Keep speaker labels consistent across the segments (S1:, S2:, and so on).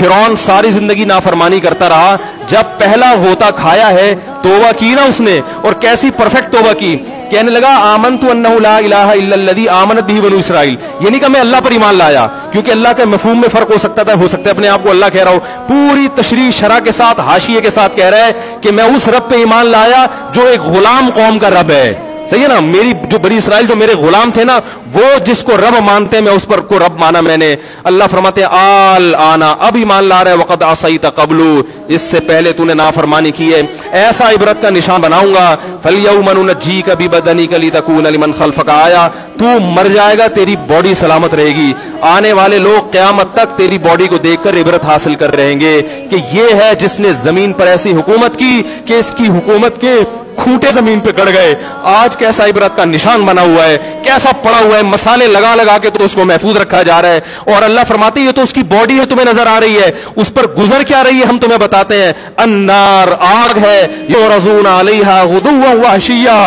S1: फिरौन सारी जिंदगी नाफरमानी करता रहा, जब पहला गोता खाया है तौबा की ना उसने, और कैसी परफेक्ट तौबा की, कहने लगा आमनतु अन्नहु ला इलाहा इल्लल्लज़ी आमनत बिही बनु इसराइल। ये नहीं कहा मैं अल्लाह पर ईमान लाया, क्योंकि अल्लाह के मफहूम में फर्क हो सकता है अपने आप को अल्लाह कह रहा हो, पूरी तशरीह शरह के साथ हाशिये के साथ कह रहा है कि मैं उस रब पे ईमान लाया जो एक गुलाम कौम का रब है। सही है ना, मेरी जो बनी इसराइल जो मेरे गुलाम थे ना, वो जिसको रब मानते हैं मैं उस पर को रब माना मैंने। अल्लाह फरमाते हैं आल आना, अब ईमान ला रहा है, वक़द असैत क़ब्लु, इससे पहले तूने नाफरमानी की है, ऐसा इबरत का निशान बनाऊंगा। फल्यौम नुनज्जीका बिबदनिका लितकूना लिमन खल्फका आया, तू मर जाएगा तेरी बॉडी सलामत रहेगी, आने वाले लोग क़यामत तक तेरी बॉडी को देखकर इबरत हासिल कर रहेंगे कि ये है जिसने जमीन पर ऐसी हुकूमत की कि इसकी हुकूमत के खूंटे जमीन पे गड़ गए। आज कैसा इबरत का निशान बना हुआ है, कैसा पड़ा हुआ है, मसाले लगा लगा के तो उसको महफूज रखा जा रहा है। और अल्लाह फरमाते हैं ये तो उसकी बॉडी है, तुम्हें नजर आ रही है, उस पर गुजर क्या रही है हम तुम्हें बताते हैं। अन्नार, आग है, युरज़ूना अलैहा गुदुव्वन व अशिय्या,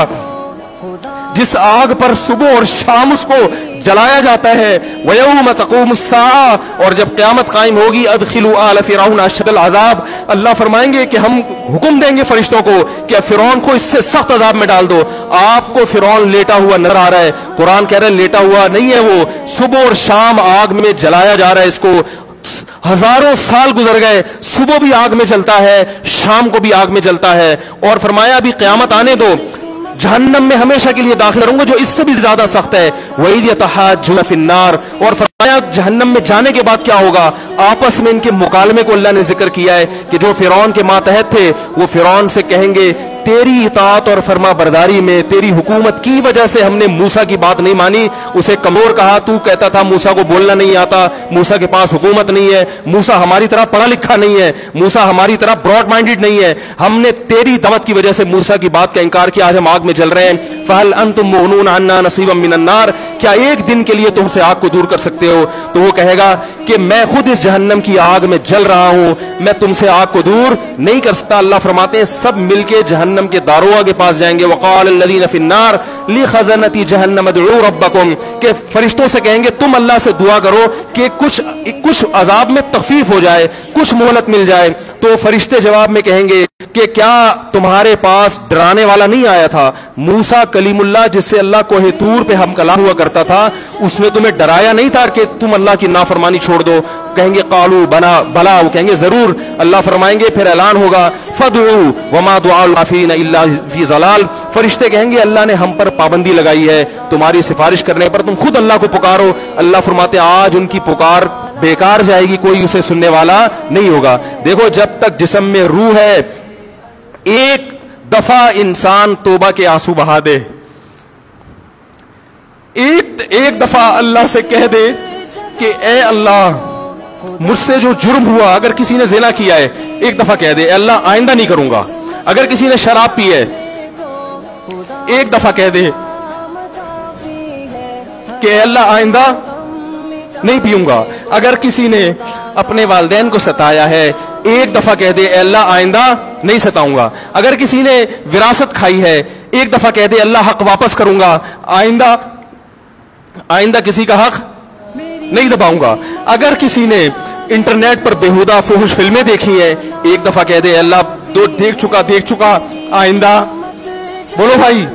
S1: जिस आग पर सुबह और शाम उसको जलाया जाता है। वयौम तक़ूमुस्साआ, और जब क़यामत कायम होगी, अदखिलू आल फ़िरऔन अशद्दल अज़ाब, अल्लाह फरमाएंगे कि हम हुक्म देंगे फरिश्तों को कि फ़िरौन को इससे सख्त अज़ाब में डाल दो। आपको फ़िरौन लेटा हुआ नजर आ रहा है, कुरान कह रहा है लेटा हुआ नहीं है वो, सुबह और शाम आग में जलाया जा रहा है इसको। हजारों साल गुजर गए, सुबह भी आग में जलता है, शाम को भी आग में जलता है। और फरमाया अभी क़यामत आने दो, जहन्नम में हमेशा के लिए दाखिल रहूंगा जो इससे भी ज्यादा सख्त है। वहीद यतहाज्जुन फिन्नार, और फरमाया जहन्नम में जाने के बाद क्या होगा, आपस में इनके मुकालमे को अल्लाह ने जिक्र किया है कि जो फिरौन के मातहत थे वो फिरौन से कहेंगे तेरी इताअत और फरमा बरदारी में, तेरी हुकूमत की वजह से हमने मूसा की बात नहीं मानी, उसे कमजोर कहा, तू कहता था मूसा को बोलना नहीं आता, मूसा के पास हुकूमत नहीं है, मूसा हमारी तरह पढ़ा लिखा नहीं है, मूसा हमारी तरह ब्रॉड माइंडेड नहीं है, हमने तेरी दावत की वजह से मूसा की बात का इंकार किया, आज हम आग में जल रहे हैं। फहल अंतुम मुगनून अन्ना नसीबम मिनन नार, क्या एक दिन के लिए तुमसे आग को दूर कर सकते हो? तो वो कहेगा कि मैं खुद इस जहन्नम की आग में जल रहा हूं, मैं तुमसे आग को दूर नहीं कर सकता। अल्लाह फरमाते हैं सब मिलके जहन्नम के दारोगा के पास जाएंगे। वक़ाल लल्लज़ीना फ़िन्नार लिख़ज़नती जहन्नम उदऊ रब्बकुम, के फरिश्तों से कहेंगे तुम अल्लाह से दुआ करो कि कुछ अजाब में तखफीफ हो जाए, कुछ मोहलत मिल जाए। तो फरिश्ते जवाब में कहेंगे कि क्या तुम्हारे पास डराने वाला नहीं आया था? मूसा कलीमुल्लाह जिससे अल्लाह कोहे तूर पे हम कलाम हुआ करता था, उसने तुम्हें डराया नहीं था कि तुम अल्लाह की नाफरमानी छोड़ दो? कहेंगे कालू बला, वो कहेंगे जरूर। अल्लाह फरमाएंगे फिर ऐलान होगा फदउ वमा दुआउल काफिरीन इल्ला फी ज़लाल, फरिश्ते कहेंगे अल्लाह ने हम पर पाबंदी लगाई है, तुम्हारी सिफारिश करने पर तुम खुद अल्लाह को पुकारो। अल्लाह फरमाते आज उनकी पुकार बेकार जाएगी, कोई उसे सुनने वाला नहीं होगा। देखो जब तक जिस्म में रूह है, एक दफा इंसान तौबा के आंसू बहा दे, एक दफा अल्लाह से कह दे कि ए अल्लाह मुझसे जो जुर्म हुआ, अगर किसी ने ज़िना किया है एक दफा कह दे अल्लाह आइंदा नहीं करूंगा, अगर किसी ने शराब पी है एक दफा कह दे कि अल्लाह आइंदा नहीं पीऊंगा, अगर किसी ने अपने वालिदैन को सताया है एक दफा कह दे अल्लाह आइंदा नहीं सताऊंगा, अगर किसी ने विरासत खाई है एक दफा कह दे अल्लाह हक वापस करूंगा, आइंदा किसी का हक नहीं दबाऊंगा, अगर किसी ने इंटरनेट पर बेहुदा फुहश फिल्में देखी है एक दफा कह दे अल्लाह दो देख चुका आइंदा बोलो भाई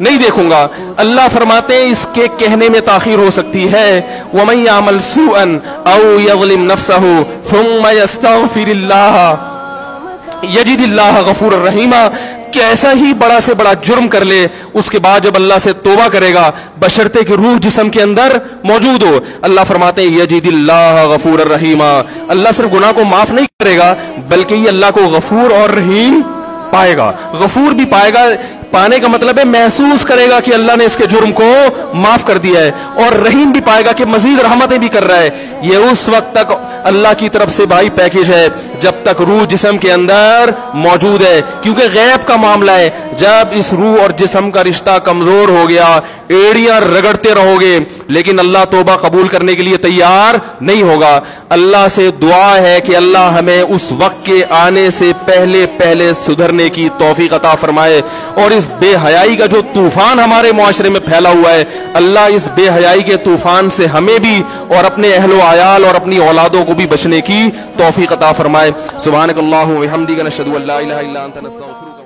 S1: नहीं देखूंगा। अल्लाह फरमाते हैं इसके कहने में ताखीर हो सकती है। वमन यामल सूअन औ यज़लिम नफ्सहु सुम्मा यस्तगफिरिल्लाह यजिदिल्लाह गफूरर रहीमा, कैसा ही बड़ा से बड़ा जुर्म कर ले उसके बाद जब अल्लाह से तौबा करेगा बशर्ते कि रूह जिस्म के अंदर मौजूद हो, अल्लाह फरमाते हैं यजिदिल्लाह गफूरर रहीमा, अल्लाह सिर्फ गुनाह को माफ नहीं करेगा बल्कि ये अल्लाह को गफूर और रहीम पाएगा। गफूर भी पाएगा, पाने का मतलब है महसूस करेगा कि अल्लाह ने इसके जुर्म को माफ कर दिया है, और रहीम भी पाएगा कि मजीद रहमतें भी कर रहा है। ये उस वक्त तक अल्लाह की तरफ से भाई पैकेज है जब तक रूह जिस्म के अंदर मौजूद है, क्योंकि गैब का मामला है। जब इस रूह और जिस्म का रिश्ता कमजोर हो गया एड़ियां रगड़ते रहोगे लेकिन अल्लाह तौबा कबूल करने के लिए तैयार नहीं होगा। अल्लाह से दुआ है कि अल्लाह हमें उस वक्त के आने से पहले पहले सुधरने की तौफीक अता फरमाए और इस इस बेहयाई का जो तूफान हमारे मुआशरे में फैला हुआ है, अल्लाह इस बेहयाई के तूफान से हमें भी और अपने अहलो आयाल और अपनी औलादों को भी बचने की तौफीक अता फरमाए। सुब्हानकल्लाहु व बिहम्दिका नशहदु अल्ला इलाहा इल्ला अंता नस्तगफिरुका।